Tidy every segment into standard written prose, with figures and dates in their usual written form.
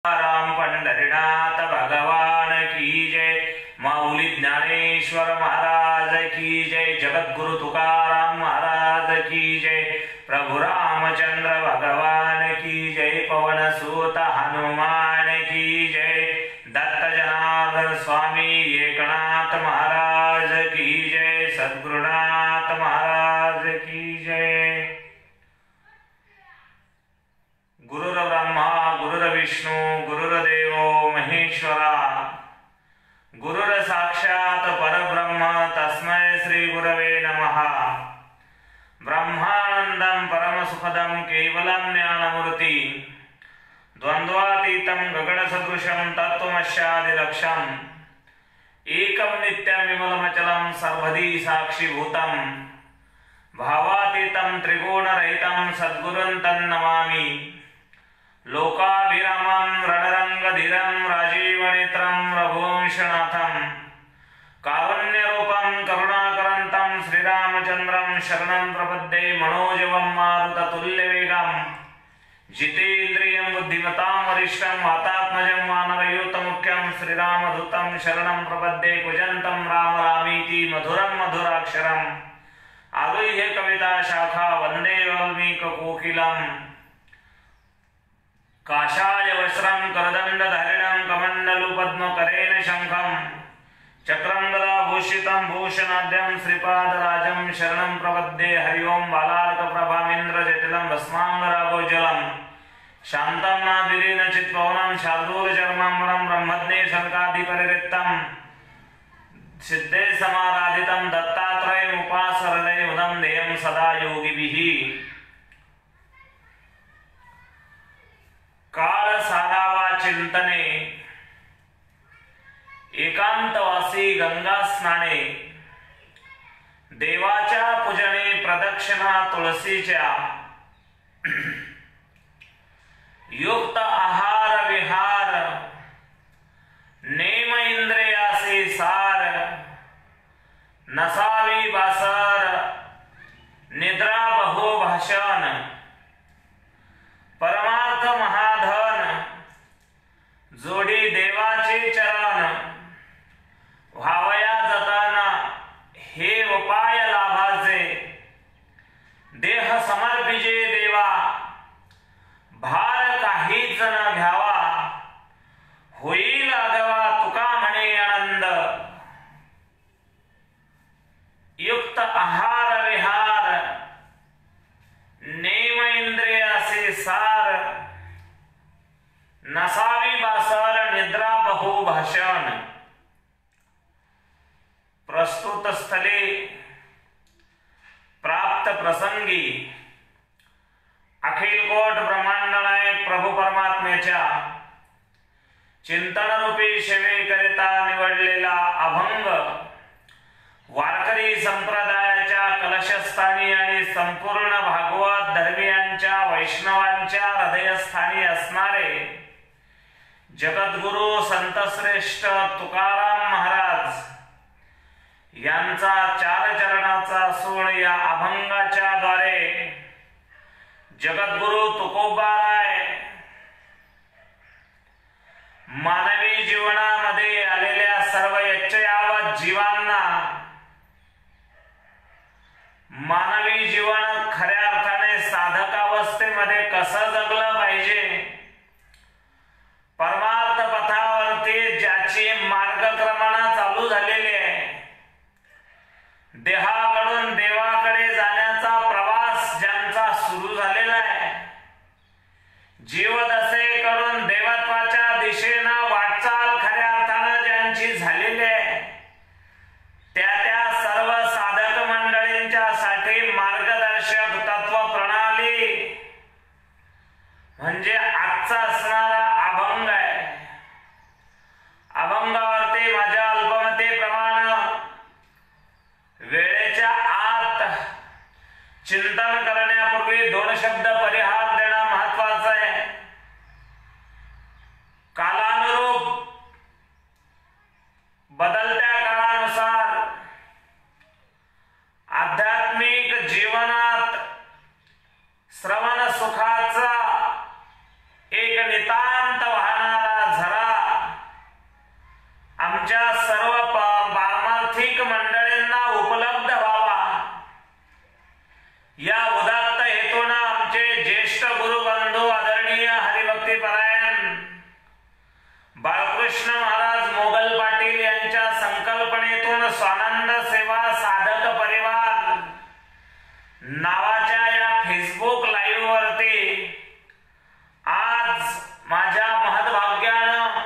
राम पंढरीनाथ भगवान की जय। माऊली ज्ञानेश्वर महाराज की जय। जगद्गुरु तुकाराम महाराज की जय। प्रभु रामचंद्र भगवान की जय। पवन सुत हनुमान की जय। दत्त जनार्दन स्वामी एकनाथ महाराज की जय। सद्गुरुनाथ महाराज की जय। गुरुर्ब्रह्मा गुरुर्विष्णू गुरुर्देवो महेश्वरा गुरुर्साक्षात् परब्रह्म तस्मै श्री गुरवे नमः। ब्रह्मानंदं परमसुखदं केवलं ज्ञानमूर्ति द्वन्द्वातीतं गगनसदृशं तत्त्वमस्यादिलक्ष्यम् एकं नित्यं विमलमचलं सर्वधी साक्षिभूतं भावातीतं त्रिगुणरहितं सद्गुरुं तन्नमामि। लोकाभिरामं रणरंगधीरं राजीवनेत्रं रघुवंशनाथं कारुण्यरूपं करुणाकरन्तं श्रीरामचन्द्रं शरणं प्रपद्ये। मनोजवं मारुततुल्यवेगं जितेन्द्रियं बुद्धिमतां वरिष्ठं वातात्मजं वानरयूतमुख्यं श्रीरामदूतं शरणं प्रपद्ये। कुजन्तं राम रामीति मधुरं मधुराक्षरम् आरुह्य कविता शाखा वंदे वाल्मीकिकोकिलम्। काषाय वस्त्रं करदण्डधारिणं कमण्डलुपद्मकरेण शङ्खं चक्रं गदाभूषितं भूषणाढ्यं श्रीपादराजं शरणं प्रपद्ये। हरि ओं बालार्कप्रभामिन्द्रजटिलं भस्माङ्गरागोज्ज्वलं शान्तं नादिलीन चित्पवनं शार्दूलचर्माम्बरं ब्रह्मज्ञे शनकादिपरिरिक्तं सिद्धे समाराधितं दत्तात्रेयमुपासरणे मुदं देयं सदा योगिभिः। काळ सारावा चिंतने एकांतवासी गंगा स्नाने देवाच्या पूजने प्रदक्षिणा तुळशीच्या युक्त आहार विहार नेम इंद्रियासी सार नसावी बासर निद्रा बहुभाषण परमार्थ महाधन जोडी देवाचे चरण व्हावया जतन हे उपाय लाभाचे। देह समर्पिजे देवा भार काहीच न घ्यावा होईल आगवा तुका म्हणे आनंद। युक्त आहार विहार नेम इंद्रियासे सार नसावी बासर निद्रा बहुभाषण। प्रस्तुत स्थले प्राप्त प्रसंगी अखिल कोट ब्रह्मांड नायक प्रभू परमात्म्याच्या चिंतन रूपी सेवेकरिता निवडलेला अभंग वारकरी संप्रदायाच्या कलशस्थानी आणि संपूर्ण भागवत धर्मीयांच्या वैष्णवांच्या हृदयस्थानी असणारे जगद्गुरु संतश्रेष्ठ तुकाराम महाराज यांचा चार चरणाचा सूळ या अभंगाच्या द्वारे जगद्गुरु तुकोबाराय मानवी जीवनामध्ये आलेल्या सर्व यच्चयावत जीवांना मानवी जीवन खऱ्या अर्थाने साधक अवस्थेमध्ये कसं जगलं पाहिजे, परमार्थ पथावरती ज्याची मार्गक्रमणा चालू झालेली आहे, देहाकडून देवाकडे जाण्याचा प्रवास ज्यांचा सुरू झालेला आहे, जीवदशेकडून देवत्वाच्या दिशेने वाटचाल खऱ्या अर्थाने ज्यांची झालेली आहे, त्या सर्व साधक मंडळींच्या साठी मार्गदर्शक तत्व प्रणाली म्हणजे आजचा असणारा अभंग आहे। अभंगावरती माझ्या अल्पमतेप्रमाणे वेळेच्या आत चिंतन करण्यापूर्वी दोन शब्द परिहार देणं महत्वाचं आहे। कालानुरूप बदलत्या काळानुसार आध्यात्मिक जीवनात श्रवण सुखाचा एक नितांत वाहणारा बाळकृष्ण महाराज मोगल पाटील यांच्या संकल्पनेतून स्वानंद सेवा साधक परिवार नावाच्या या फेसबुक लाईव्ह वरती आज माझ्या महद्भाग्यानं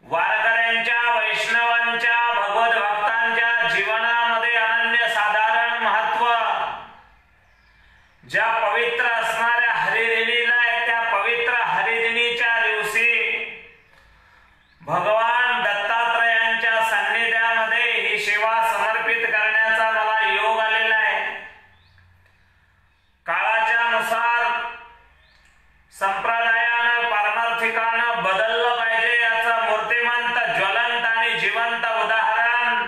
वारकऱ्यांच्या, वैष्णवांच्या, भगवत भक्तांच्या जीवनामध्ये अनन्यसाधारण महत्व ज्या पवित्र असणाऱ्या हरिदिनीला आहे, त्या पवित्र हरिदिनीच्या दिवशी भगवान दत्तात्रयांच्या सान्निध्यामध्ये ही सेवा समर्पित करण्याचा मला योग आलेला आहे. काळाच्या नुसार संप्रदायानं, पारमार्थिकानं बदललं पाहिजे याचं मूर्तिमंत, ज्वलंत आणि जिवंत उदाहरण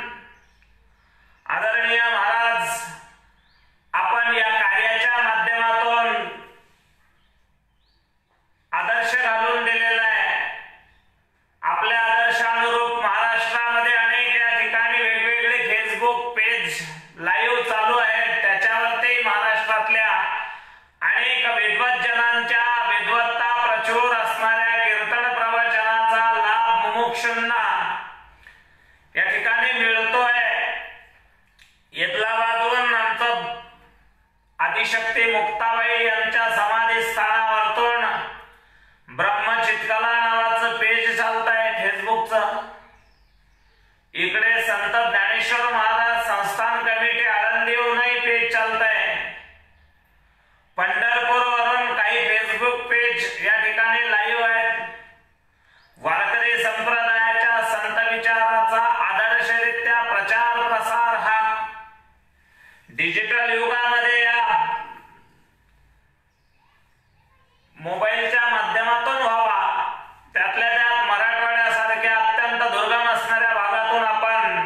आदरणीय महाराज आपण या कार्याच्या माध्यमातून आदर्श घालून दिलेला आहे. आपल्या आदर्शानुरूप महाराष्ट्रामध्ये अनेक या ठिकाणी वेगवेगळे फेसबुक पेज लाईव्ह चालू आहेत. त्याच्यावरती महाराष्ट्रातल्या अनेक विद्वज्जनांच्या विद्वत्ता प्रचूर असणाऱ्या कीर्तन प्रवचनाचा लाभ मुमुक्षूंना या ठिकाणी मिळतोय. येदलाबादहून आमचं आदिशक्ती मुक्ताबाई यांच्या समाधी स्थानावरतून ब्रह्मचितकला नावाचं पेज चालत आहे फेसबुकचं. इकडे संत ज्ञानेश्वर महाराज संस्थान कमिटी आळंदीहूनही पेज चालत आहे. पंढरपूर वरून काही फेसबुक पेज या ठिकाणी लाईव्ह आहेत. वारकरी संप्रदायाच्या संत विचाराचा आदर्शरित्या प्रचार प्रसार हा डिजिटल युगामध्ये या मोबाईलच्या माध्यमातून व्हावा. त्यातल्या त्यात मराठवाड्यासारख्या अत्यंत दुर्गम असणाऱ्या भागातून आपण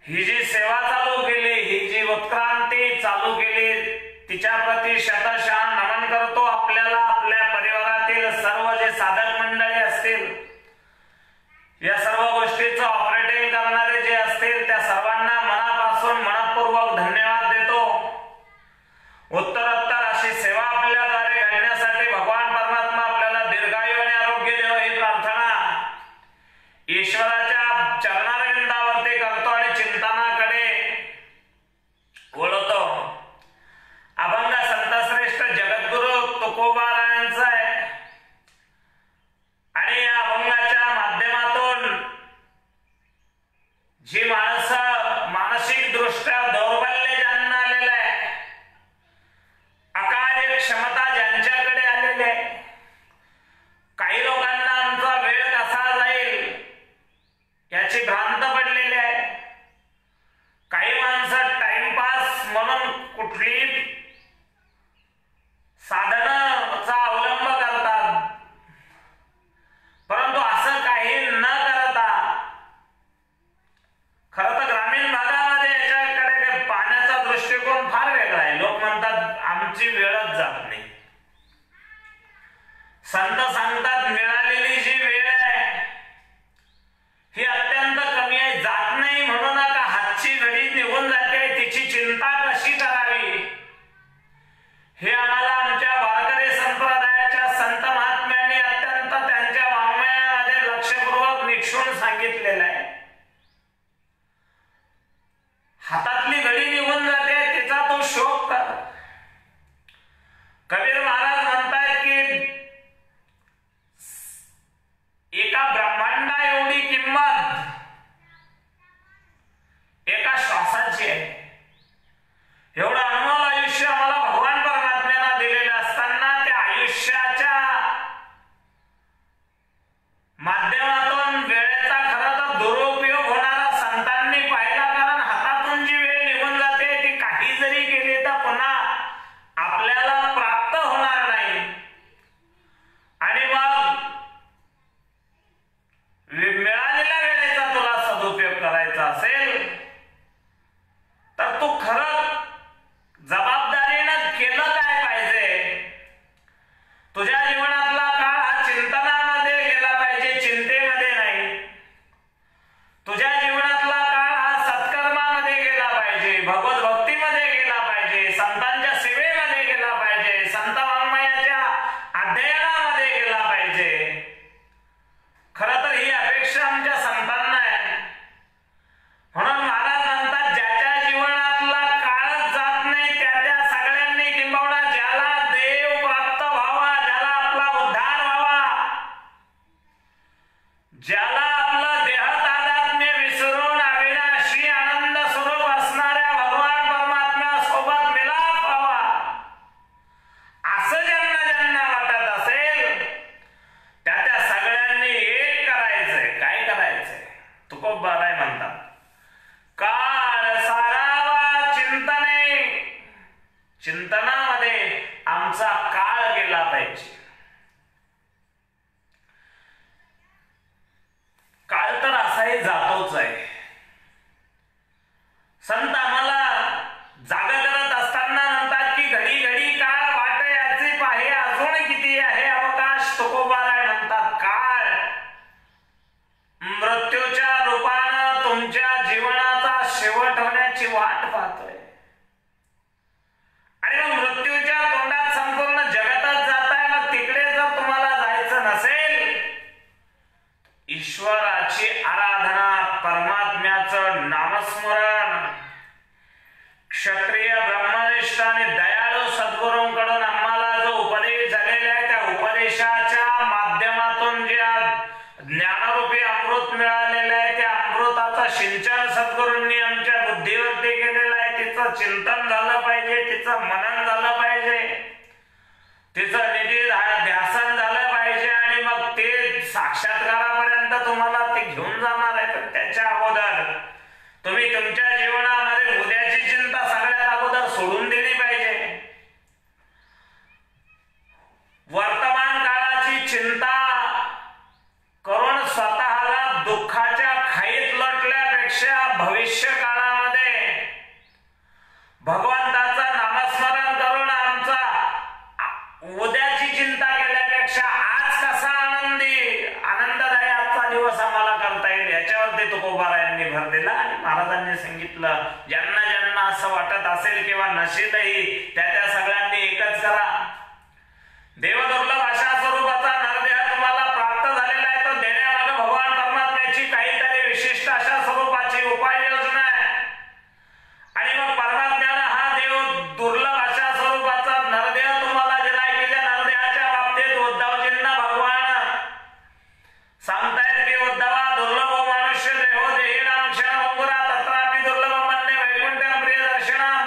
ही जी सेवा चालू केली, ही जी उत्क्रांती चालू केली, तिच्या प्रती शतशः नमन करतो. आपल्याला आपल्या परिवारातील सर्व जे साधक मंडळी असतील, या सर्व गोष्टीचं ऑपरेटिंग करणारे जे असतील, त्या सर्वांना मनापासून मनपूर्वक धन्यवाद देतो. उत्तरोत्तर अशी सेवा आपल्याद्वारे घडण्यासाठी भगवान परमात्मा आपल्याला दीर्घायु आणि आरोग्य देव ही प्रार्थना ईश्वराच्या चरणारविंदावरती करतो आणि चिंतनाकडे वळवतो. अभंग संतश्रेष्ठ जगद्गुरु तुकोबारायांचा आहे आणि या अभंगाच्या माध्यमातून जी माणसं मानसिक दृष्ट्या दौर्बल्य ज्यांना आलेलं आहे, अकार्य क्षमता ज्यांच्याकडे आलेली आहे, काही लोकांना आमचा वेळ कसा जाईल याची भ्रांत पडलेली आहे. काही माणसं टाइमपास म्हणून कुठली साधनाचा अवलंब करतात, परंतु असं काही न करता खरं तर ग्रामीण भागामध्ये याच्याकडे पाण्याचा दृष्टिकोन फार वेगळा आहे. लोक म्हणतात आमची वेळच जात नाही. संत सांगतात मिळालेली जी वेळ आहे ही अत्यंत कमी आहे. जात नाही म्हणू नका, हातची घडी निघून जाते, तिची चिंता कशी करावी हे आम्हाला आमच्या वारकरी संप्रदायाच्या संत महात्म्यांनी अत्यंत त्यांच्या वाङ्मयामध्ये लक्षपूर्वक निक्षून सांगितलेलं आहे. हातातली घडी निघून जाते, तिचा तो शोक कर. कबीर महाराज म्हणतात की तुकोबाराय म्हणतात, काळ मृत्यूच्या रूपानं तुमच्या जीवनाचा शेवट होण्याची वाट पाहतोय आणि मग मृत्यूच्या तोंडात संपूर्ण जगतच जाताय. मग तिकडे जर तुम्हाला जायचं नसेल, ईश्वराची आराधना, परमात्म्याचं नामस्मरण, क्षत्रिय ब्रह्मनिष्ठ आणि दयाळू सद्गुरूंकडून आम्हाला जो उपदेश झालेला आहे, त्या उपदेशाच्या माध्यमातून जे ज्ञानरूपी अमृत मिळालेलं आहे, त्या अमृताचं सिंचन सद्गुरूंनी आमच्या बुद्धीवरती केलेलं आहे. तिचं चिंतन झालं पाहिजे, तिचं मनन झालं पाहिजे, तिचं निधी ध्यासन झालं पाहिजे आणि मग ते साक्षात्कारापर्यंत तुम्हाला ते घेऊन जाणार आहे. पण त्याच्या अगोदर तुम्ही तुमच्या जीवनामध्ये उद्याची चिंता सगळ्यात अगोदर सोडून दिली पाहिजे. वर्तमान काळाची चिंता करून स्वतःला दुःखाच्या खाईत लोटल्यापेक्षा भविष्य काळामध्ये भगवंताचं नामस्मरण करून आमचा उद्याची चिंता केल्यापेक्षा आज कसा आनंददायी आजचा दिवस आम्हाला करता येईल याच्यावरती तुकोबारायांनी भर दिला. आणि महाराजांनी सांगितलं, ज्यांना ज्यांना असं वाटत असेल किंवा नशीलही, त्या सगळ्यांनी एकच करा. देवदुर्लभ अशा स्वरूपाचा नरदेह तुम्हाला प्राप्त झालेला आहे. तो देण्यामागे भगवान परमात्म्याची काहीतरी विशिष्ट अशा स्वरूपाची उपाययोजना आहे. आणि मग परमात्म्यानं हा देव दुर्लभ अशा स्वरूपाचा नरदेह तुम्हाला दिलाय की ज्या नरदेहाच्या बाबतीत उद्धवजींना भगवान सांगतायत की उद्धवा, दुर्लभ मनुष्य देहो देहिणाम क्षणभंगुरा तत्रापि दुर्लभ मन्ये वैकुंठं प्रिय दर्शनम.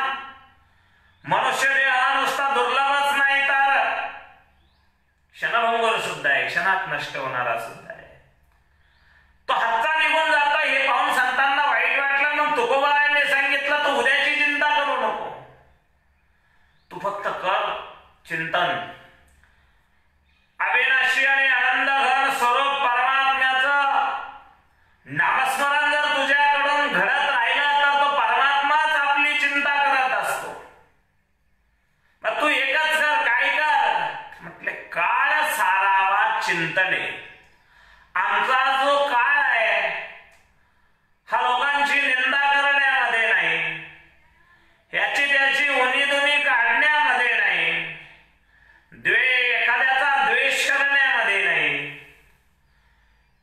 मनुष्य देह हा नुसता दुर्लभच नाही तर क्षणभंगुर सुद्धा आहे, क्षणात नष्ट होणारा सुद्धा आहे. तो हातचा निघून जातो हे पाहून संतांना वाईट वाटलं. मग तुकोबारायांनी सांगितलं, तू उद्याची चिंता करू नको, तू फक्त कर चिंतन. अविनाशी आणि आनंद घन स्वरूप परमात्म्याचं नामस्मरण जर तुझ्याकडून घडत राहिलं तर तो परमात्माच आपली चिंता करत असतो. मग तू एकच कर, काय कर म्हटले, काळ सारावा चिंतने. आमचा जो काळ आहे हा लोकांची निंदा करण्यामध्ये नाही, याची त्याची उणीधुणी काढण्यामध्ये नाही, एखाद्याचा द्वेष करण्यामध्ये नाही,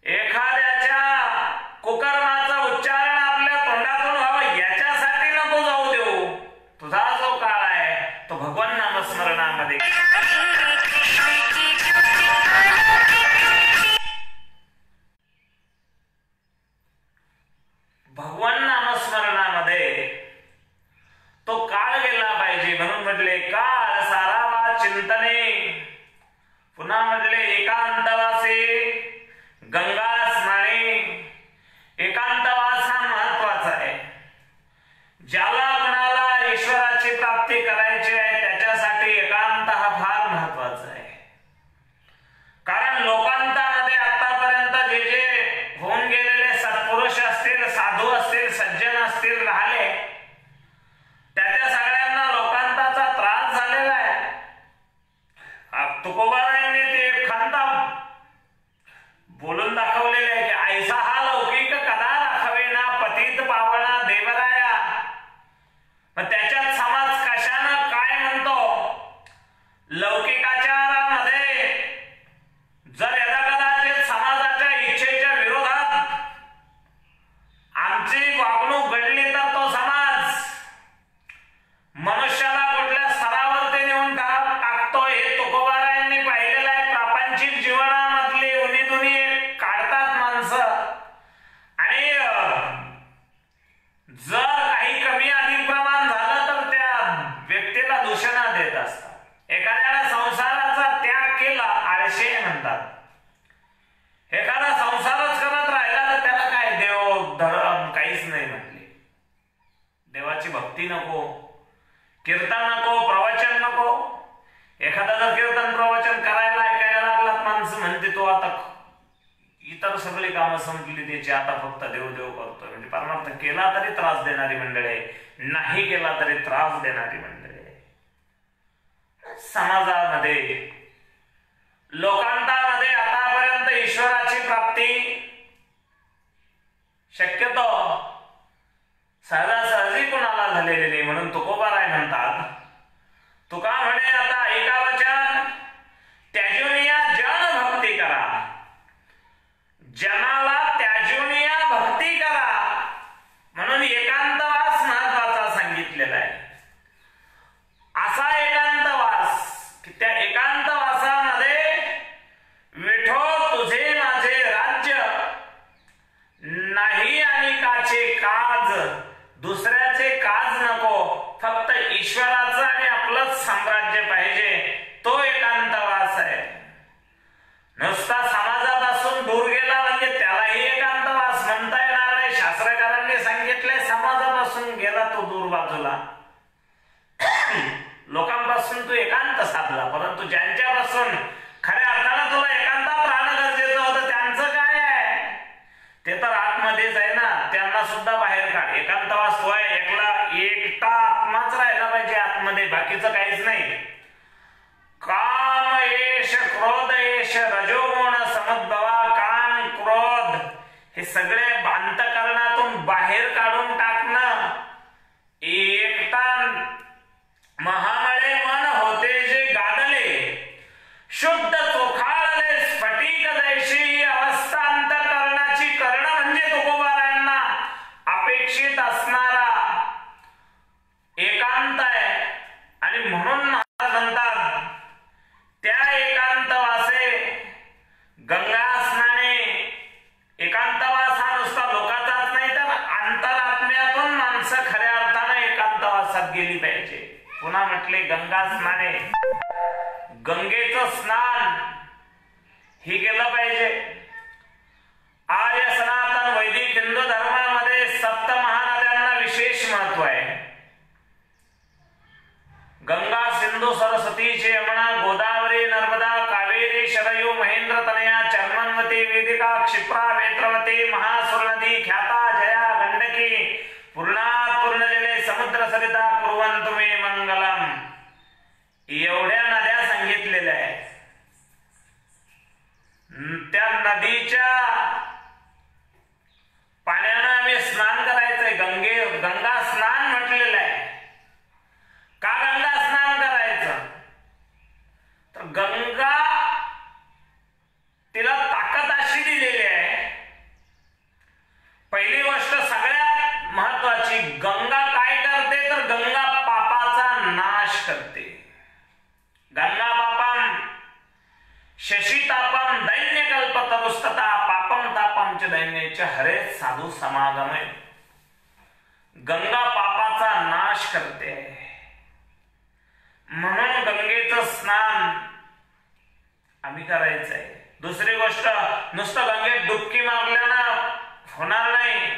एखाद्याच्या कुकर्माचं उच्चारण आपल्या तोंडातून व्हावं याच्यासाठी नको जाऊ देऊ. तुझा जो काळ आहे तो भगवान नामस्मरणामध्ये. भगवान नामस्मरणामध्ये तो काळ गेला पाहिजे. म्हणून म्हटले, काळ सारावा चिंतने. पुन्हा म्हटले, एकांतवासे गंगा स्नाने. एकांतवास हा महत्वाचा आहे. ज्याला कुणाला ईश्वराची प्राप्ती करायची आहे त्याच्यासाठी एकांत हा फार महत्वाचा आहे. कारण लोकांतामध्ये आतापर्यंत जे जे होऊन गेलेले सत्पुरुष असतील, साधू असतील, सज्जन असतील राहिले, त्या सगळ्यांना लोकांताचा त्रास झालेला आहे. तुकोबारायांनी ते खंत बोलून दाखवलेले आहे की ऐसा हा लौकिक कदा राखावे ना पतित पावना देवराया. मग त्याच्यात समाज कशानं काय म्हणतो, लौकिकाचारामध्ये जर यदा कदाचित समाजाच्या इच्छेच्या विरोधात आमची वागणूक घडली तर तो समाज मनुष्याला कुठल्या स्तरावरती नेऊन टाकतो हे तुकोबारायांनी पाहिलेलं आहे. प्रापंचिक जीवनामधली उणीधुणी काढतात माणसं आणि जर काही कमी अधिक प्रमाण झालं तर त्या व्यक्तीला दूषणा देत असतात. एखाद्याला संसाराचा त्याग केला आळशे म्हणतात. एखादा संसारच करत राहिला तर त्याला काय देव धर्म काहीच नाही म्हटले. देवाची भक्ती नको, कीर्तन नको, प्रवचन नको. एखादा जर कीर्तन प्रवचन करायला ऐकायला लागलात माणसं म्हणते तो आता इतर सगळी कामं संपली त्याची, आता फक्त देव देव करतोय. म्हणजे परमार्थ केला तरी त्रास देणारी मंडळी आहे, नाही केला तरी त्रास देणारी मंडळी आहे. समाजामध्ये लोकांमध्ये आतापर्यंत ईश्वराची प्राप्ती शक्यतो सहजासहजी कुणाला झालेली नाही, म्हणून तुकोबाराय म्हणतात, तुका म्हणे आता ऐका वचन, त्याजुनिया जन भक्ती करा, जनाला त्याजुनिया भक्ती करा, म्हणून एकांतवास महत्वाचा सांगितलेला आहे. असा एकांतवास की त्या एकांतवासामध्ये विठो तुझे माझे राज्य नाही आणि काचे काज, दुसऱ्याचे काज नको, फक्त ईश्वराचं आणि आपलंच साम्राज्य पाहिजे, तो एकांतवास आहे. नुसता समाजापासून दूर गेला म्हणजे त्यालाही एकांतवास म्हणता येणार नाही. शास्त्रकारांनी सांगितले समाजापासून गेला तो दूर बाजूला, लोकांपासून तू एकांत साधला, परंतु ज्यांच्यापासून खऱ्या अर्थानं तुला एकांतात राहणं गरजेचं होतं त्यांचं काय आहे, ते तर आतमध्येच आहे ना, त्यांना सुद्धा बाहेर काढ. एकांतवास तो आहे, एकटा आत्माच राहिला पाहिजे आतमध्ये, बाकीचं काहीच नाही. काम येश क्रोध येश रजोगुण समुद्भवा, काम क्रोध हे सगळे अंतःकरणातून बाहेर काढून टाकणं. एकटा महामळे मन होते जे गाडले, शुद्ध चोखाळले स्फटिक जैशी अवस्था अंतःकरणाची करणं म्हणजे तुकोबारायांना अपेक्षित असणारा एकांत आहे. आणि म्हणून महाराज म्हणतात त्या एकांतवासे गंगा स्नाने. एकांतवास हा नुसता लोकांचाच नाही तर अंतरात्म्यातून माणसं खऱ्या अर्थानं एकांतवासात गेली पाहिजे. पुन्हा म्हटले गंगा स्नाने, गंगेचं स्नान हे केलं पाहिजे. आर्य सनातन वैदिक हिंदू धर्मामध्ये सप्त महानद्यांना विशेष महत्व आहे. गंगा, सिंधू, सरस्वती, यमुना, गोदावरी, नर्मदा, कावेरी, शरयू, महेंद्र तनया, चर्मन्वती, वेदिका, क्षिप्रा, वेत्रवती, महासुरनदी, ख्याता, जया, गंडकी, पूर्णात पूर्णजले, समुद्र सरिता, कुर्वन्तु मे मंगलम. एवढ्या नद्या सांगितलेल्या आहेत. त्या नदीच्या पाण्यानं आम्ही स्नान करायचंय. गंगा स्नान म्हटलेलं आहे. का गंगा स्नान करायचं तर गंगा तिला ताकद अशी दिलेली आहे. पहिली गोष्ट सगळ्यात महत्वाची, गंगा काय करते तर गंगा पापाचा नाश करते. गंगा पापम शशीतापम दैन्य कल्पतरुस्तता पापम तापम च दैन्यचे हरेच साधू समागमय. गंगा पापाचा नाश करते, म्हणून गंगेचं स्नान आम्ही करायचंय. दुसरी गोष्ट, नुसतं गंगेत डुबकी मारल्यानं होणार नाही,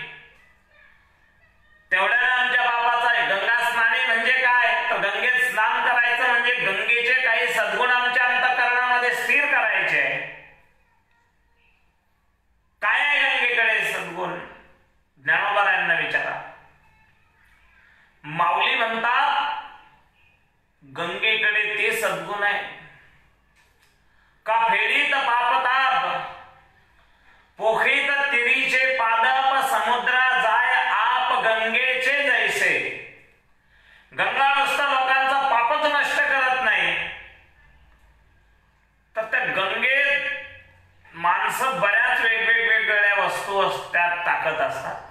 तेवढ्यानं आमच्या पापाचा आहे. गंगा स्नानी म्हणजे काय तर गंगेत स्नान करायचं म्हणजे गंगेचे काही सद्गुण आमच्या अंतःकरणामध्ये स्थिर करायचे. काय आहे गंगेकडे सद्गुण? ज्ञानोबारायांना विचारा. माऊली म्हणतात गंगेकडे ते सद्गुण आहे का फेडीत पापताप, पोखीत तिरीचे पादप, समुद्रा जाय आप गंगेचे जैसे. गंगा नुसतं लोकांचा पापच नष्ट करत नाही तर त्या गंगेत माणसं बऱ्याच वेगवेगळ्या वस्तू त्यात टाकत असतात.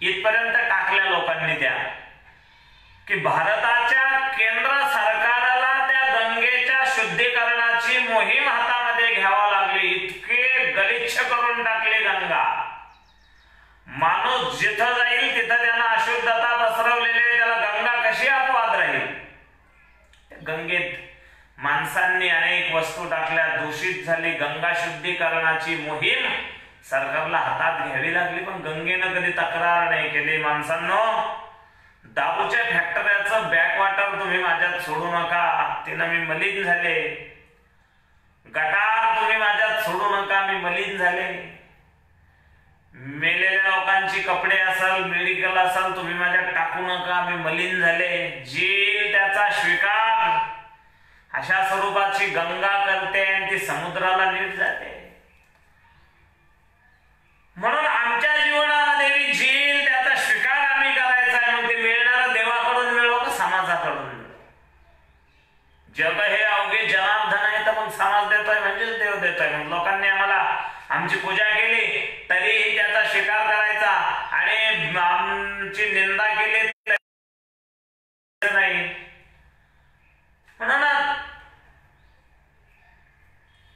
इथपर्यंत टाकल्या लोकांनी त्या की भारताच्या केंद्र सरकारला त्या गंगेच्या शुद्धीकरणाची मोहीम हातामध्ये घ्यावा लागली. इतके गलिच्छ करून टाकले गंगा. माणूस जिथं जाईल तिथं त्यांना अशुद्धता पसरवलेली, त्याला गंगा कशी अपवाद राहील. गंगेत माणसांनी अनेक वस्तू टाकल्या, दूषित झाली. गंगा शुद्धीकरणाची मोहीम सरकारला हातात घ्यावी लागली, पण गंगेनं कधी तक्रार नाही केली. माणसांनो, दारूच्या फॅक्टरीचं बॅकवॉटर तुम्ही माझ्यात सोडू नका, तिनं मी मलिन झाले. गटार तुम्ही माझ्यात सोडू नका, मी मलिन झाले. मेलेल्या लोकांची कपडे असेल, मेडिकल असेल, तुम्ही माझ्यात टाकू नका, मी मलिन झाले. जेल त्याचा स्वीकार, अशा स्वरूपाची गंगा करते आणि ती समुद्राला नीट जाते. म्हणून आमच्या जीवनामध्ये झील त्याचा स्वीकार आम्ही करायचा आहे. मग ते मिळणारं देवाकडून मिळो का समाजाकडून मिळो. जग हे अवघे जनार्दन आहे तर मग समाज देतोय म्हणजेच देव देतोय. मग लोकांनी आम्हाला आमची पूजा केली तरीही त्याचा स्वीकार करायचा आणि आमची निंदा केली नाही. म्हणून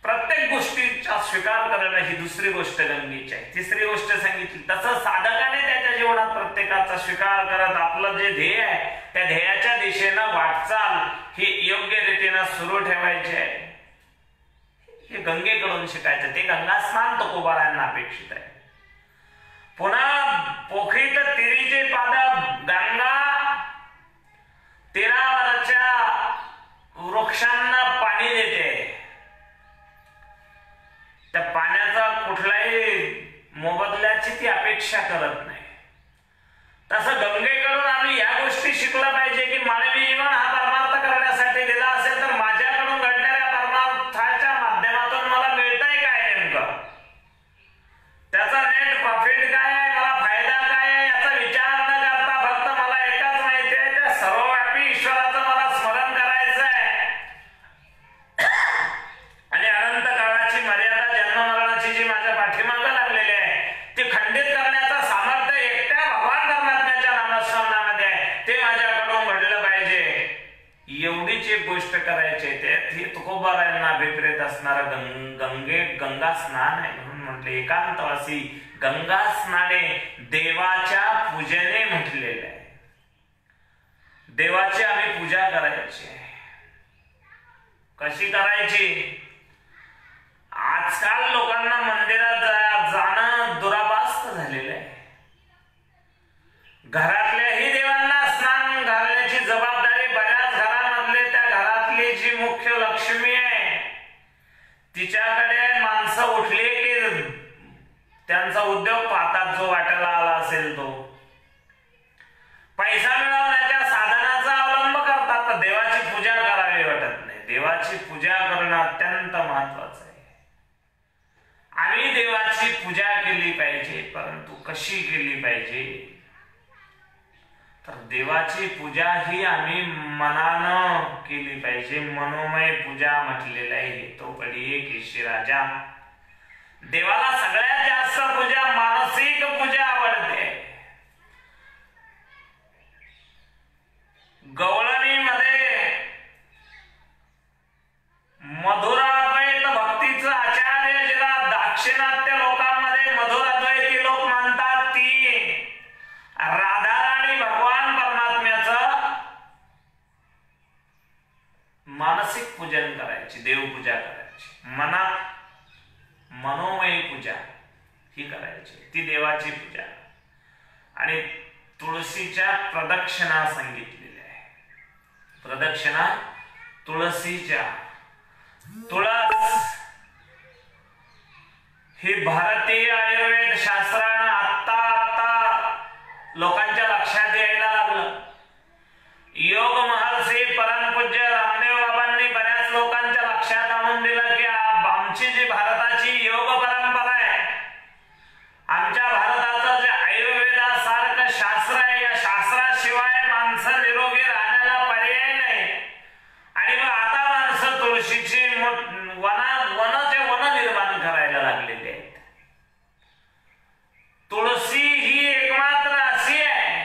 प्रत्येक गोष्टीचा स्वीकार करणं ही दुसरी गोष्ट गंगेची आहे. तिसरी गोष्ट सांगितली तसं साधकाने त्याच्या जीवनात प्रत्येकाचा स्वीकार करत आपलं जे ध्येय आहे त्या ध्येयाच्या दिशेनं वाटचाल ही योग्य रीतीनं सुरू ठेवायची आहे. हे गंगेकडून शिकायचं. ते गंगा स्नान तुकोबारायांना अपेक्षित आहे. पुन्हा पोखरीत तिरीचे पाद गंगा तीरावरच्या वृक्षांना पाणी देते. त्या पाण्याचा कुठलाही मोबदल्याची ती अपेक्षा करत नाही. तसं गंगेकडून आम्ही या गोष्टी शिकला पाहिजे की मानवी जीवन हा परमार्थ करण्यासाठी दिला असेल तर माझ्याकडून घडणाऱ्या परमार्थाच्या माध्यमातून मला मिळतंय काय नेमकं, त्याचा नेट प्रॉफिट काय आहे, मला फायदा काय आहे याचा विचार न करता फक्त मला एकच माहिती आहे त्या सर्वव्यापी ईश्वराचं मला स्मरण करायचं आहे आणि अनंत काळाची मर्यादा जन्ममरणाची जी माझ्या पाठीमागं लागलेली आहे ती खंडित करण्याचं सामर्थ्य एकट्या भगवान परमात्म्याच्या नामस्मरणामध्ये आहे. ते माझ्याकडून घडलं पाहिजे. एवढीच एक गोष्ट करायची ते तुकोबारायांना अभिप्रेत असणारं गंगा स्नान आहे. म्हणून म्हटले एकांतवासी गंगा स्नाने देवाच्या पूजेने म्हटलेलं आहे. देवाची आम्ही पूजा करायची. कशी करायची? आजकाल लोकांना मंदिरात जाणं दुराभास्त झालेलं आहे. घरातल्याही देवांना स्नान घालण्याची जबाबदारी बऱ्याच घरांमधले त्या घरातली जी मुख्य लक्ष्मी आहे तिच्याकडे माणसं उठली की त्यांचा उद्योग पाहतात. जो वाट्याला आला असेल तो पैसा मिळवण्याच्या साधनाचा अवलंब करतात. तर देवाची पूजा करावी वाटत नाही. देवाची पूजा करणं अत्यंत महत्वाचं आहे. आम्ही देवाची पूजा केली पाहिजे, परंतु कशी केली पाहिजे तर देवाची पूजा ही आम्ही मनानं केली पाहिजे. मनोमय पूजा म्हटलेलं आहे. तो पडिये केशी राजा. देवाला सगळ्यात जास्त पूजा मानसिक पूजा आवडते. गवळणीमध्ये मधुराद्वैत भक्तीचं आचार्य जिला दाक्षिणात्य लोकांमध्ये मधुराद्वैती लोक म्हणतात ती राधाराणी भगवान परमात्म्याचं मानसिक पूजन करायची, देवपूजा करायची. मनात मनोमय पूजा ही करायची, ती देवाची पूजा. आणि तुळशीच्या प्रदक्षिणा सांगितलेल्या आहे. प्रदक्षिणा तुळशीच्या. तुळस ही भारतीय आयुर्वेद शास्त्रानं आत्ता लोकांच्या लक्षात यायला लागलं. योग महर्षी परमपूज्य रामदेव बाबांनी बऱ्याच लोकांच्या लक्षात आणून दिलं की आमची जी भारताची योग परंपरा आहे, आमच्या भारताचं जे आयुर्वेदासारखं शास्त्र आहे, या शास्त्राशिवाय माणसं निरोगी राहण्याला पर्याय नाही. आणि मग आता माणसं तुळशीची वनाचे वन निर्माण करायला लागलेले आहेत. तुळशी ही एकमात्र अशी आहे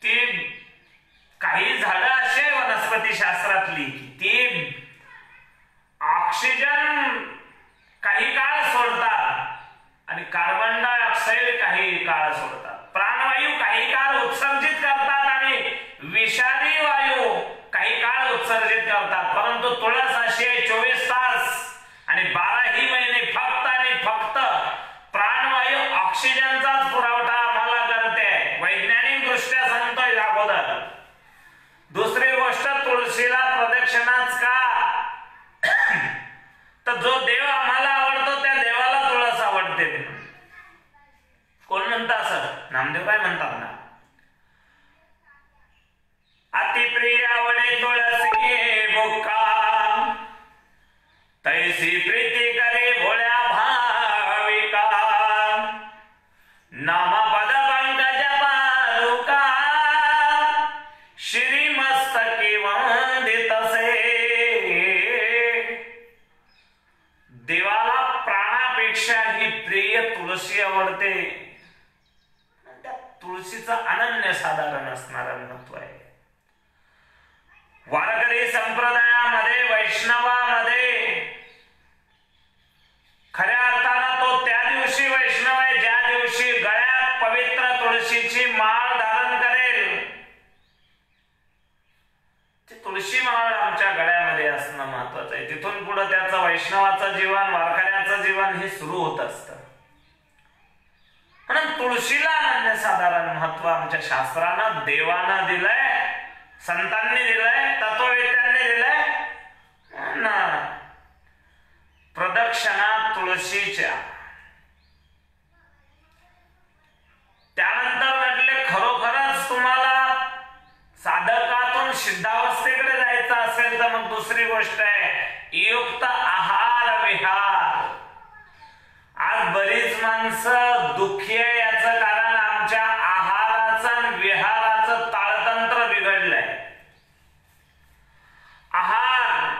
ती काही झाडं अशी आहे वनस्पती शास्त्रातली ती ऑक्सिजन काही काळ सोडतात आणि कार्बन डायऑक्साईड काही काळ सोडतात. प्राणवायू काही काळ उत्सर्जित करतात आणि विषारी वायू काही काळ उत्सर्जित करतात. परंतु तुळस अशी आहे 24 तास आणि 12ही महिने फक्त आणि फक्त प्राणवायू ऑक्सिजनचाच पुरवठा आम्हाला करते. वैज्ञानिक दृष्ट्या सांगतोय अगोदर. दुसरी गोष्ट तुळशीला प्रदक्षिणाच का तर जो देव आम्हाला आवडतो त्या देवाला तुळस आवडते. कोण म्हणतं असं? नामदेव काय म्हणतात ना, अतिप्रिय ऐसी प्रीती करे भोळ्या भाविका नाम पद पंकज पारुका श्री मस्तकी वंदितसे देवाला प्राणापेक्षा ही प्रिय तुळशी आवडते. त्या तुळशीचं अनन्यसाधारण असणारं महत्व आहे. वारकरी संप्रदायामध्ये वैष्णवामध्ये खऱ्या अर्थानं तो त्या दिवशी वैष्णव आहे ज्या दिवशी गळ्यात पवित्र तुळशीची माळ धारण करेल. ती तुळशी माळ आमच्या गळ्यामध्ये असणं महत्वाचं आहे. तिथून पुढे त्याचं वैष्णवाचं जीवन वारकऱ्याचं जीवन हे सुरू होत असतं. म्हणून तुळशीला अनन्यसाधारण महत्व आमच्या शास्त्रानं देवानं दिलंय, संतांनी दिलंय, तत्ववेत्यांनी दिलंय. प्रदक्षिणा तुळशीच्या. त्यानंतर म्हटले खरोखरच तुम्हाला साधकातून सिद्धावस्थेकडे जायचं असेल तर मग दुसरी गोष्ट आहे युक्त आहार विहार. आज बरीच माणसं दुःखी आहे याचं कारण आमच्या आहाराचं विहाराचं ताळतंत्र बिघडलंय. आहार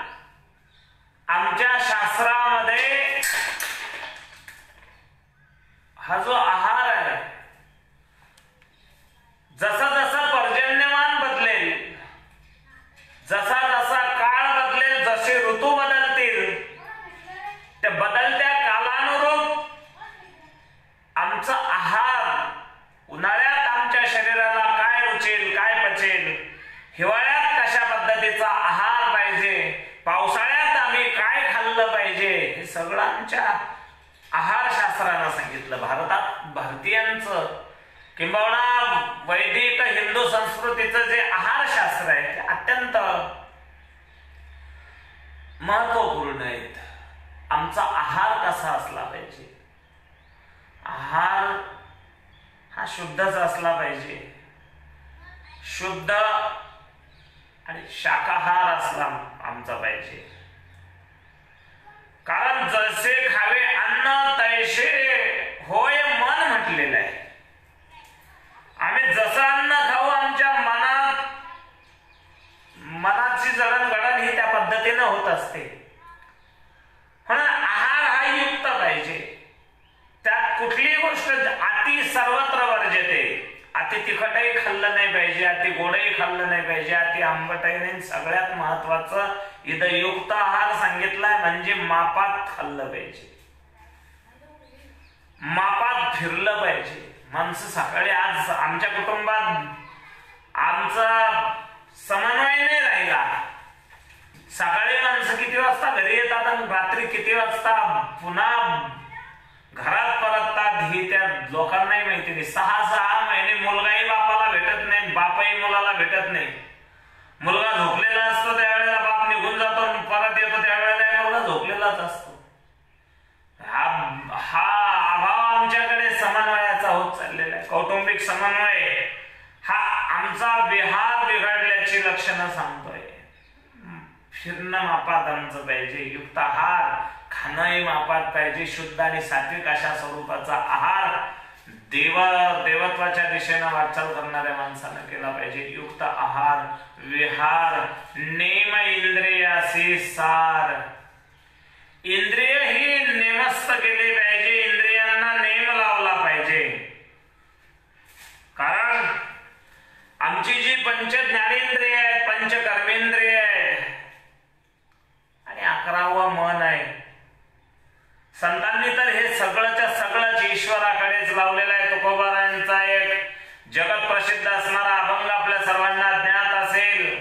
आमच्या शास्त्रामध्ये हा जो आहार आहे जसा जसा पर्जन्यमान बदलेल, जसा जसा काळ बदलेल, जसे ऋतू बदलतील त्या बदलत्या कालानुरूप आमचा आहार उन्हाळ्यात आमच्या शरीराला काय रुचेल काय पचेल, हिवाळ्यात कशा पद्धतीचा आहार पाहिजे, पावसाळ्यात आम्ही काय खाल्लं पाहिजे हे सगळं आमच्या आहार शास्त्रानं सांगितलं. भारतात भारतीयांचं किंबहुना वैदिक हिंदू संस्कृतीचं जे आहार शास्त्र आहे ते अत्यंत महत्वपूर्ण आहेत. आमचा आहार कसा असला पाहिजे, आहार हा शुद्धच असला पाहिजे. शुद्ध आणि शाकाहार असला आमचा पाहिजे. कारण जसे खावे अन्न तैसे होय मन म्हटलेलं आहे. आम्ही जसं अन्न खाऊ आमच्या मनाची जडणघडण ही त्या पद्धतीने होत असते. म्हणून आहार हा युक्त पाहिजे. त्यात कुठलीही गोष्ट अति सर्वत्र वर्जते. अति तिखटही खाल्लं नाही पाहिजे, अति गोडही खाल्लं नाही पाहिजे, अति आंबटही नाही. सगळ्यात महत्वाचं इथं युक्त आहार सांगितलाय म्हणजे मापात खाल्लं पाहिजे, मापात फिरलं पाहिजे. माणसं सकाळी आज आमच्या कुटुंबात आमचा समन्वय नाही राहिला. सकाळी माणसं किती वाजता घरी येतात आणि रात्री किती वाजता पुन्हा घरात परततात ही त्या लोकांनाही माहिती नाही. 6 महिने मुलगाही बापाला भेटत नाही, बापही मुलाला भेटत नाही. मुलगा झोपलेला असतो त्यावेळेला बाप निघून जातो, परत येतो त्यावेळेला मुलगा झोपलेलाच असतो. हा अभाव आमच्याकडे समन्वयाचा होत चाललेला आहे. कौटुंबिक समन्वय हा आमचा विहार बिघडल्याची लक्षणं सांगतोय. फिरणं मापात आमचं पाहिजे, युक्त आहार खाणंही मापात पाहिजे. शुद्ध आणि सात्विक अशा स्वरूपाचा आहार देवत्वाच्या दिशेनं वाटचाल करणाऱ्या माणसानं केला पाहिजे. युक्त आहार विहार नेम इंद्रियासी सार. इंद्रिय ही नेमस्त केली पाहिजे, इंद्रियांना नेम लावला पाहिजे. कारण आमची जी पंच ज्ञानेंद्रिय आहेत, पंच कर्मेंद्रिय आहेत आणि 11वं मन आहे. संतांनी तर हे सगळंच्या सगळंच ईश्वराकडेच लावलेलं आहे. तुकोबारायांचा एक जगत प्रसिद्ध असणारा अभंग आपल्या सर्वांना ज्ञात असेल.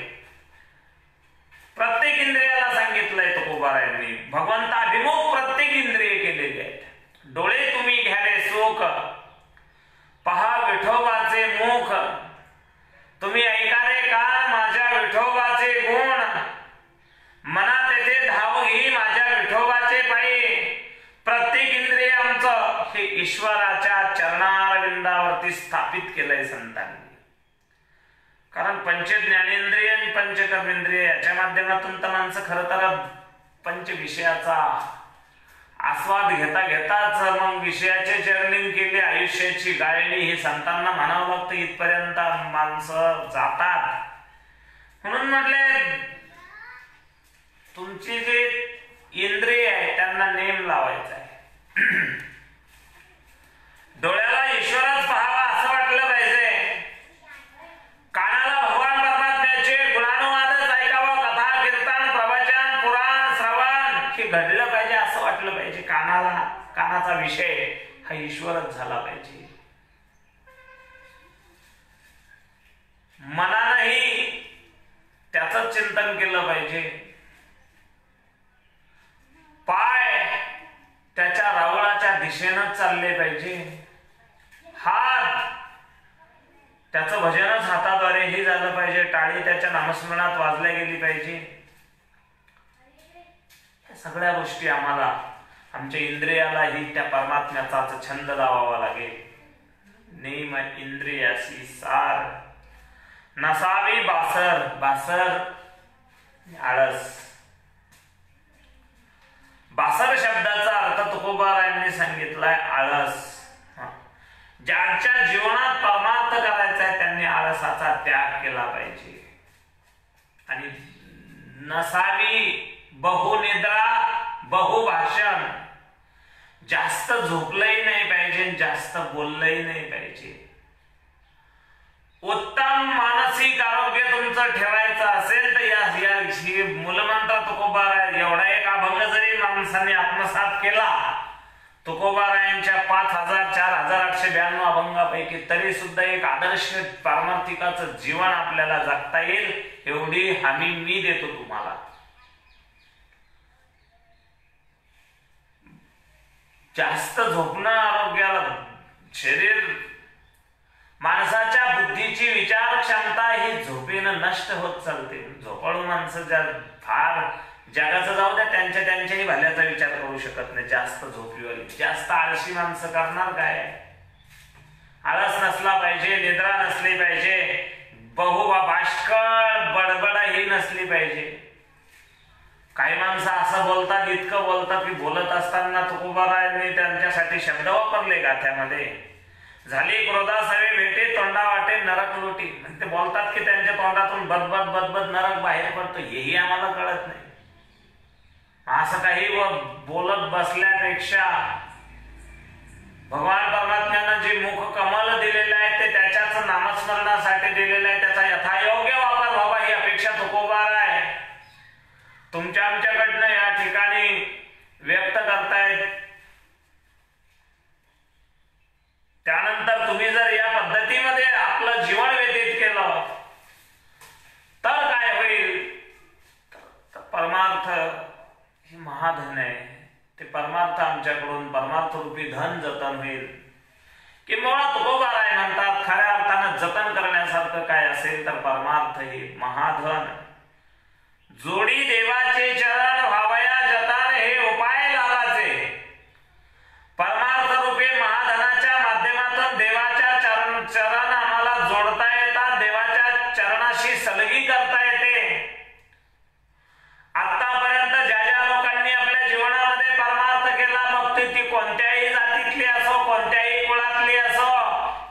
प्रत्येक इंद्रियाला सांगितलंय तुकोबारायांनी. भगवंताभिमुख प्रत्येक इंद्रिय केलेली आहेत. डोळे तुम्ही घ्याले सुख, पहा विठोबाचे मुख, तुम्ही ऐकारे कान माझ्या विठोबाचे गुण, मना तेथे धाव घे माझ्या विठोबाचे पायी. प्रत्येक इंद्रिय आमचं हे ईश्वराच्या चरणारविंदावरती स्थापित केलंय संतांनी. कारण पंच ज्ञानेंद्रिय आणि पंच कर्मेंद्रिय याच्या माध्यमातून तर माणसं खरं तर पंच विषयाचा आस्वाद घेता घेताच मग विषयाचे जर्निंग केले, आयुष्याची गायणी ही संतांना म्हणावं लागतं, इथपर्यंत माणसं जातात. म्हणून म्हटले तुमची जे इंद्रिय आहे त्यांना नेम लावायचा आहे. डोळ्याला ईश्वरच पाहावा असं वाटलं पाहिजे, कानाला भगवान परमात्म्याचे गुणानुवादच ऐकावं, कथा कीर्तन प्रवचन पुराण श्रवण हे घडलं पाहिजे असं वाटलं पाहिजे. कानाचा विषय हा ईश्वरच झाला पाहिजे. मनानंही त्याचं चिंतन केलं पाहिजे. पाय त्याच्या रावळाच्या दिशेनं चालले पाहिजे. हात त्याचं भजनच हाताद्वारे हे झालं पाहिजे. टाळी त्याच्या नामस्मरणात वाजल्या गेली पाहिजे. या सगळ्या गोष्टी आम्हाला आमच्या इंद्रियालाही त्या परमात्म्याचा छंद लावावा लागेल. नेम इंद्रियासी सार नसावी बासर. बासर आळस. बासर शब्दाचा अर्थ तुकोबारायांनी सांगितलाय आळस. ज्यांच्या जीवनात परमार्थ करायचा आहे त्यांनी आळसाचा त्याग केला पाहिजे. आणि नसावी बहुनिद्रा बहुभाषण. जास्त झोपलंही नाही पाहिजे, जास्त बोललंही नाही पाहिजे. उत्तम मानसिक आरोग्य तुमचं ठेवायचं असेल तर या मूलमंत्र तुकोबाराय एवढा एक अभंग जरी माणसाने आत्मसात केला तुकोबारायांच्या 5000-4892 अभंगापैकी, तरी सुद्धा एक आदर्श पारमार्थिकाचं जीवन आपल्याला जगता येईल एवढी हमी मी देतो तुम्हाला. जास्त झोपणं आरोग्याला, शरीर माणसाच्या बुद्धीची विचार क्षमता ही झोपेनं नष्ट होत चालते. झोपाळू माणसं फार जगाचं जाऊ द्या त्यांच्याही भल्याचा विचार करू शकत नाही. जास्त झोपलीवाली, जास्त आळशी माणसं करणार काय? आळस नसला पाहिजे, निद्रा नसली पाहिजे, बाष्कळ बडबड ही नसली पाहिजे. काही माणसं असं बोलतात, इतकं बोलतात की बोलत असताना तुकोबारायांनी त्यांच्यासाठी शब्द वापरले गाथ्यामध्ये. झाली क्रोधासवे भेटे तोंडा वाटे नरक लोटी. ते बोलतात की त्यांच्या तोंडातून बदबद बदबद नरक बाहेर पडतो, हेही आम्हाला कळत नाही. असं काही बोलत बसल्यापेक्षा भगवान परमात्म्यानं जे मुख कमल दिलेलं आहे ते त्याच्याच नामस्मरणासाठी दिलेलं आहे, त्याचा यथायोग्य वापर व्हावा ही अपेक्षा तुकोबार आहे. तुमच्या आमच्याकडनं या ठिकाणी व्यक्त करतायत. त्यानंतर तुम्ही जर या पद्धतीमध्ये आपलं जीवन व्यतीत केलं तर काय होईल? तर परमार्थ हे महाधन आहे. ते परमार्थ आमच्याकडून परमार्थ रूपी धन जतन होईल. किंवा तुकोबाराय म्हणतात खऱ्या अर्थानं जतन करण्यासारखं काय असेल तर परमार्थ हे महाधन. जोडी देवाचे चरण व्हावया जतन हे उपाय लागाचे. परमार्थ रूपी महाधनाच्या माध्यमातून देवाच्या चरण आम्हाला जोडता येतात, देवाच्या चरणाशी सलगी करता येते. आतापर्यंत ज्या ज्या लोकांनी आपल्या जीवनामध्ये परमार्थ केला, मग ती कोणत्याही जातीतली असो, कोणत्याही कुळातली असो,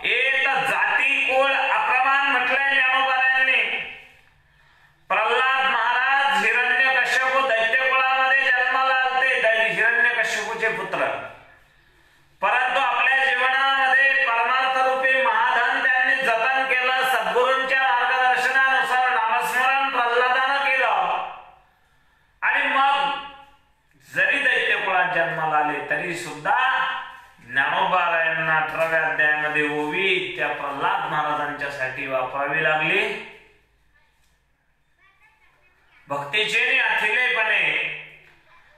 एक जाती कुळ अप्रमाण म्हटलंय ज्ञानोबारायांनी. प्रल्हाद महाराज हिरण्यकश्यपू दैत्य कुळामध्ये जन्माला आले, हिरण्यकश्यपूचे पुत्र. परंतु आपल्या जीवनामध्ये परमार्थ रूपी महाधन त्यांनी जतन केलं. सद्गुरूंच्या मार्गदर्शनानुसार नामस्मरण प्रल्हादानं केलं. आणि मग जरी दैत्य कुळात जन्माला आले तरी सुद्धा ज्ञानोबारायांना 18व्या अध्यायामध्ये ओवी त्या प्रल्हाद महाराजांच्यासाठी वापरावी लागली. भक्तीचे अथिलेपणे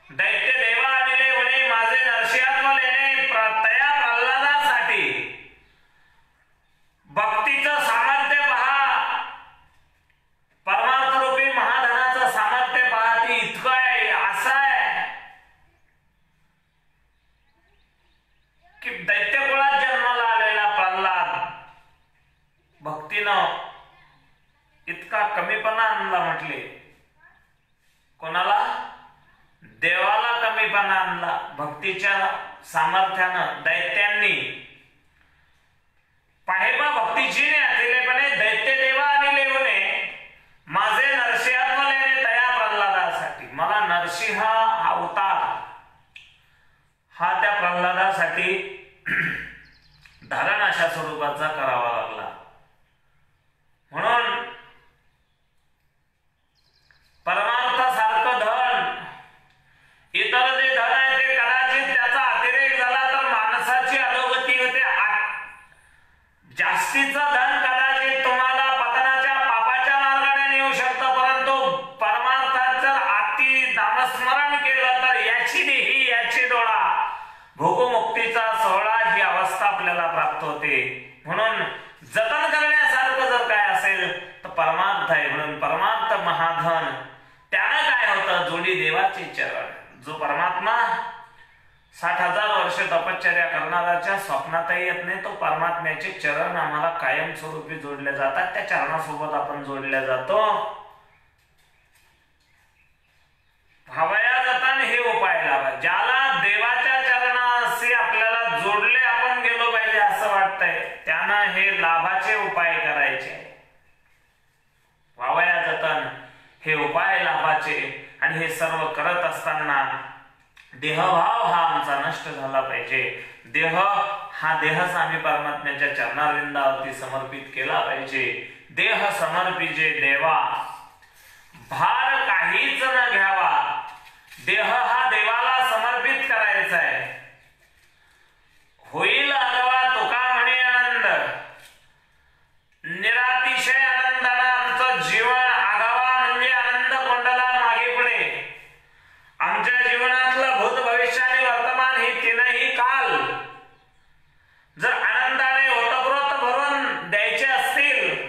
दैत्य देवा आणले उणे माझे नरसिंहत्व लेणे. तया प्रल्हादासाठी भक्तीचं सामर्थ्य पहा, परमार्थ रूपी महाधनाचं सामर्थ्य पहा. ती इतकं आहे, असं आहे की दैत्य कुळात जन्माला आलेला प्रल्हाद भक्तीनं इतका कमीपणा आणला म्हटले. कोणाला? कमीपणा आणला. भक्तीच्या सामर्थ्यानं दैत्यांनी पाहेबा भक्तीचीने अतिलेपणे दैत्य देवा आणि लेवने माझे नरसिंहत्व लेणे तया प्रल्हादासाठी. मला नरसिंह हा अवतार हा त्या प्रल्हादासाठी धारण अशा स्वरूपाचा करावा लागला. म्हणून परमार्थासारखं धन, इतर जे धन आहे ते कदाचित त्याचा अतिरेक झाला तर माणसाची अधोगती होते. जास्तीचं धन कदाचित तुम्हाला पतनाच्या पापाच्या मार्गाने नेऊ शकतं, परंतु परमार्थाचं अति नामस्मरण केलं तर याची देही याची डोळा भोगमुक्तीचा सोहळा ही अवस्था आपल्याला प्राप्त होते. म्हणून जतन करण्यासारखं जर काय असेल तर परमार्थ आहे. म्हणून परमार्थ महाधन. त्यानं काय होतं, जोडी देवाचे चरण. जो परमात्मा 60,000 वर्ष तपश्चर्या करणाऱ्याच्या स्वप्नातही येत नाही, तो परमात्म्याचे चरण आम्हाला कायमस्वरूपी जोडले जातात. त्या चरणासोबत आपण जोडल्या जातो. हवया जतन हे उपाय लावा. ज्याला देवाच्या चरणाशी आपल्याला जोडले आपण गेलो पाहिजे असं वाटतंय, त्यानं हे लाभाचे उपाय करायचे. हवया जतन हे उपाय लाभाचे. आणि हे सर्व करत असताना देहभाव हा आमचा नष्ट झाला पाहिजे. देह हा देहच आम्ही परमात्म्याच्या चरणारविंदावरती समर्पित केला पाहिजे. देह समर्पिजे देवा, भार काहीच न घ्यावा. देह हा देवाला समर्पित करायचा आहे. होईल आगावा तुका म्हणे आनंद, निरातिशय आनंदानं आमचं जीवन आगावा म्हणजे आनंद कोंडाला मागे पुढे. आमच्या जीवनातलं भूत भविष्य आणि वर्तमान ही तीनही काल जर आनंदाने ओतप्रोत भरून द्यायचे असतील,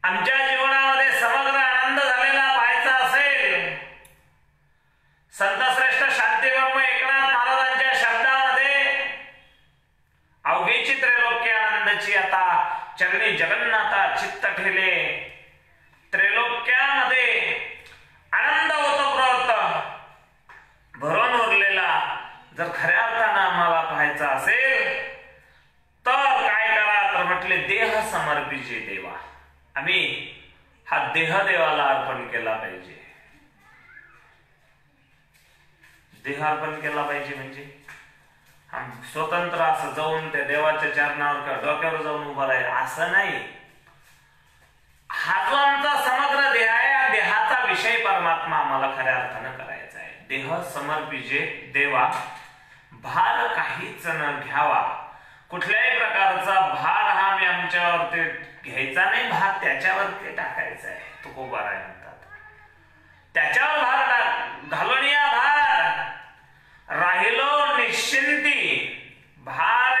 आमच्या जीवनामध्ये समग्र आनंद झालेला पाहायचा असेल, संतश्रेष्ठ शांतीब्रह्म एकनाथ महाराजांच्या शब्दामध्ये अवघीची त्रैलोक्य आनंदाची आता चरणी जगन्नाथा चित्त ठेले. त्रैलोक्यामध्ये आनंद ओतप्रोत भरून उरलेला जर खऱ्या अर्थानं आम्हाला पाहायचा असेल तर काय करा, तर म्हटले देह समर्पिजे देवा. आम्ही हा देह देवाला अर्पण केला पाहिजे. देह अर्पण केला पाहिजे म्हणजे स्वतंत्र असं जाऊन त्या देवाच्या चरणावर किंवा डोक्यावर जाऊन उभा राहील असं नाही. हा जो आमचा समग्र देह आहे, या देहाचा विषय परमात्मा आम्हाला खऱ्या अर्थानं करायचा आहे. देह समर्पिजे देवा, भार काहीच न घ्यावा. कुठल्याही प्रकारचा भार हा मी आमच्यावरती घ्यायचा नाही, भार त्याच्यावरती टाकायचा आहे. तुकोबाराय म्हणतात त्याच्यावर भार घालून या भार राहिलो निश्चिंती. भार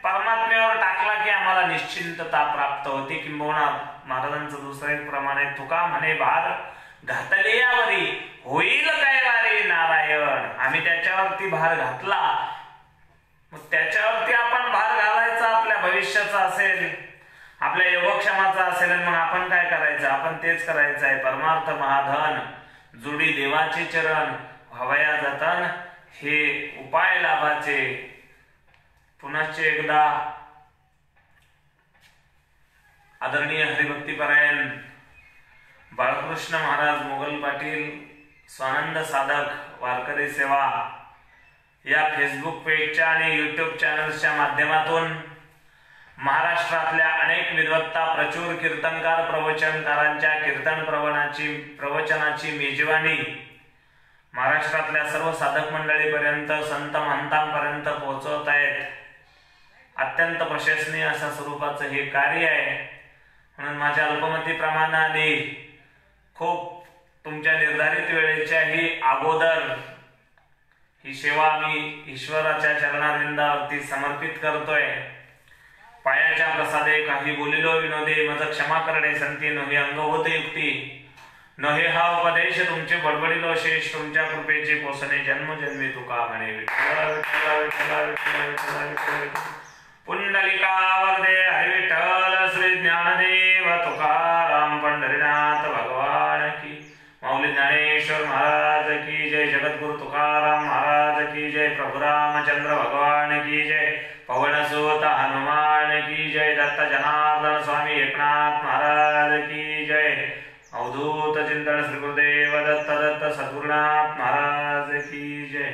परमात्म्यावर टाकला की आम्हाला निश्चिंतता प्राप्त होते. किंबहुना महाराजांचं दुसरं एक प्रमाण आहे, तुका म्हणे भार घातले यावरी होईल काय वारी नारायण. आम्ही त्याच्यावरती भार घातला, मग त्याच्यावरती आपण भार घालायचा. आपल्या भविष्याचा असेल, आपल्या योगक्षेमाचा असेल, मग आपण काय करायचं, आपण तेच करायचं आहे. परमार्थ महाधन, जोडी देवाचे चरण, हवया जतन हे उपाय लाभाचे. पुनश्च एकदा आदरणीय हरिभक्तीपरायण बाळकृष्ण महाराज मोगल पाटील स्वानंद साधक वारकरी सेवा या फेसबुक पेजच्या आणि युट्यूब चॅनल्सच्या माध्यमातून महाराष्ट्रातल्या अनेक विद्वत्ता प्रचूर कीर्तनकार प्रवचनकारांच्या कीर्तन प्रवचनाची मेजवानी महाराष्ट्रातल्या सर्व साधक मंडळीपर्यंत, संत महंतांपर्यंत पोहोचवत आहेत. अत्यंत प्रशंसनीय अशा स्वरूपाचं हे कार्य आहे. म्हणून माझ्या अल्पमती प्रमाणाने खूप तुमच्या निर्धारित वेळेच्याही अगोदर ही सेवा मी ईश्वराच्या चरणारविंदावरती समर्पित करतोय. पायाच्या प्रसादे काही बोलिलो विनोदे, मज क्षमा करणे संती नव्हे अंगभूत युक्ती. नव्हे हा उपदेश तुमचे बडबडिलो शेष, तुमच्या कृपेचे पोसणे जन्मजन्मी तुका म्हणे. विठ्ठल विठ्ठल विठ्ठल विठ्ठल विठ्ठल. पुंडलिका वरदे हरी विठ्ठल श्री ज्ञानदेव तुकाराम पंढरीनाथ भगवान की. माऊली ज्ञानेश्वर महाराज की जय. जगद्गुरु तुकाराम सीताराम महाराज की जय, प्रभु रामचंद्र भगवान की जय, पवन सुत हनुमान की जय, दत्त जनार्दन स्वामी एकनाथ महाराज की जय, अवधूत चिंतन श्री गुरुदेव दत्त दत्त सद्गुरुनाथ महाराज की जय।